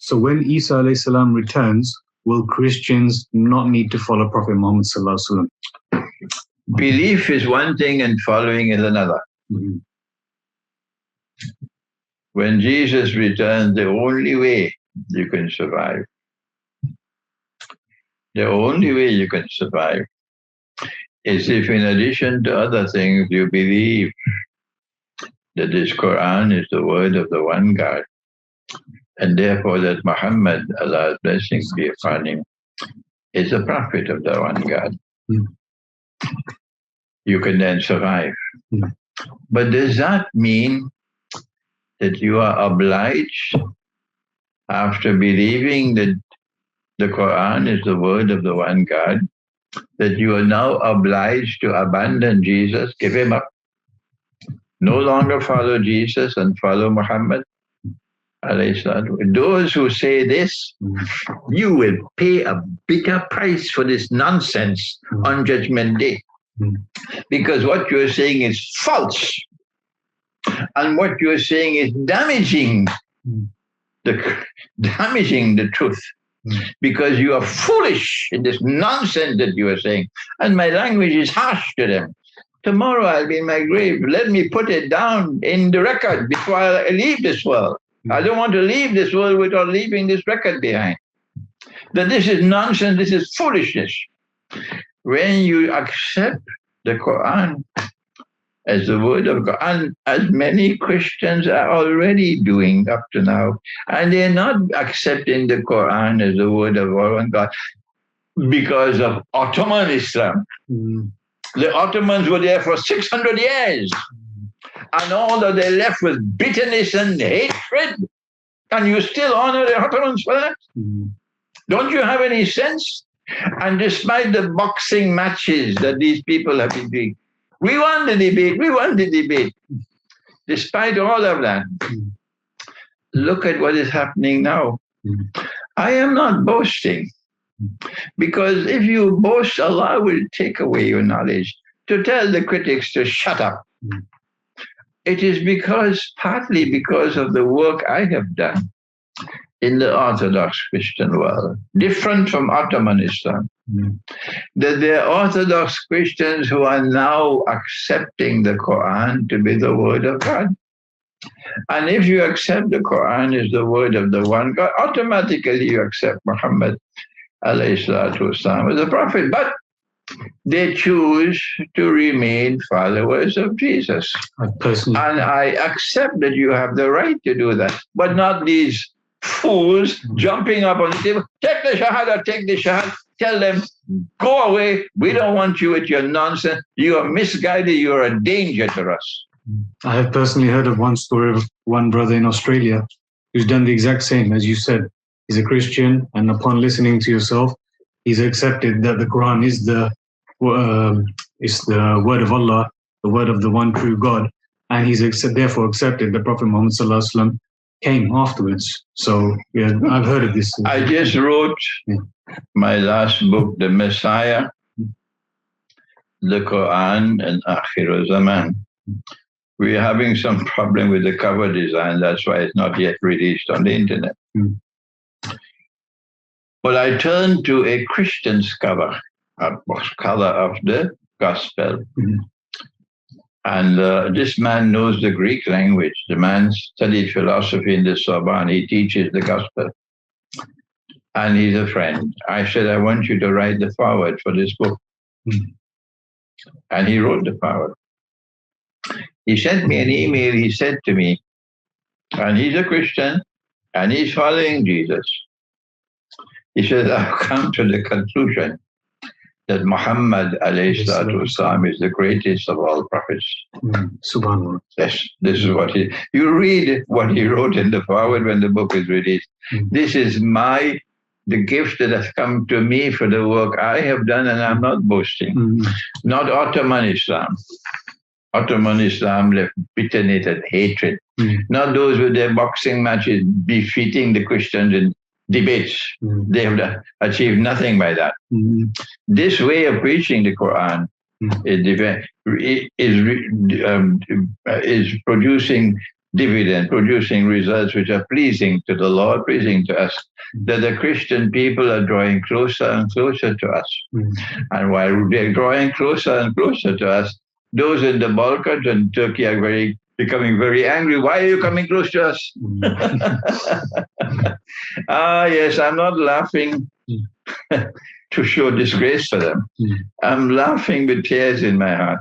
So when Isa alayhi salam returns, will Christians not need to follow Prophet Muhammad sallallahu alaihi wasallam? Belief is one thing and following is another. Mm-hmm. When Jesus returns, the only way you can survive, is if in addition to other things you believe that this Qur'an is the word of the one God, and therefore that Muhammad, Allah's blessings be upon him, is a prophet of the one God. You can then survive. But does that mean that you are obliged, after believing that the Qur'an is the word of the one God, that you are now obliged to abandon Jesus, give him up, no longer follow Jesus and follow Muhammad? Those who say this, you will pay a bigger price for this nonsense on Judgment Day. Because what you're saying is false. And what you're saying is damaging the truth. Because you are foolish in this nonsense that you are saying. And my language is harsh to them. Tomorrow I'll be in my grave. Let me put it down in the record before I leave this world. I don't want to leave this world without leaving this record behind. That this is nonsense, this is foolishness. When you accept the Qur'an as the word of God, and as many Christians are already doing up to now, and they're not accepting the Qur'an as the word of one God because of Ottoman Islam. The Ottomans were there for 600 years, and all that they left was bitterness and hatred. And you still honor the Ottomans for that? Don't you have any sense? And despite the boxing matches that these people have been doing, we won the debate. Despite all of that, look at what is happening now. I am not boasting, because if you boast, Allah will take away your knowledge. To tell the critics to shut up, it is partly because of the work I have done in the Orthodox Christian world, different from Ottoman Islam, that there are Orthodox Christians who are now accepting the Qur'an to be the word of God. And if you accept the Qur'an as the word of the one God, automatically you accept Muhammad alayhi salatu wasalam as a prophet. But they choose to remain followers of Jesus. And I accept that you have the right to do that, but not these fools jumping up on the table. Take the shahada, take the shahada. Tell them, go away. We don't want you with your nonsense. You are misguided. You are a danger to us. I have personally heard of one story of one brother in Australia who's done the exact same as you said. He's a Christian, and upon listening to yourself, he's accepted that the Quran is the word of Allah, the word of the one true God, and he's therefore accepted that Prophet Muhammad sallallahu alaihi wasallam came afterwards. So yeah, I've heard of this. I just wrote my last book, The Messiah, the Quran, and Akhir, Zaman. We're having some problem with the cover design. That's why it's not yet released on the internet. But I turned to a Christian scholar of the gospel. And this man knows the Greek language. The man studied philosophy in the Sumbangan. He teaches the gospel. And he's a friend. I said, I want you to write the foreword for this book. And he wrote the foreword. He sent me an email. He said to me, and he's a Christian, and he's following Jesus. He said, I've come to the conclusion that Muhammad alayhi salatu wasalam is the greatest of all prophets. Subhanallah. Yes, this is what you read what he wrote in the foreword when the book is released. This is the gift that has come to me for the work I have done, and I'm not boasting. Not Ottoman Islam. Ottoman Islam left bitterness and hatred. Not those with their boxing matches defeating the Christians in debates. They have achieved nothing by that. This way of preaching the Quran is producing dividend, producing results which are pleasing to the Lord, pleasing to us, that the Christian people are drawing closer and closer to us. And while they're drawing closer and closer to us, those in the Balkans and Turkey are becoming very angry. Why are you coming close to us? Yes, I'm not laughing to show disgrace for them. I'm laughing with tears in my heart.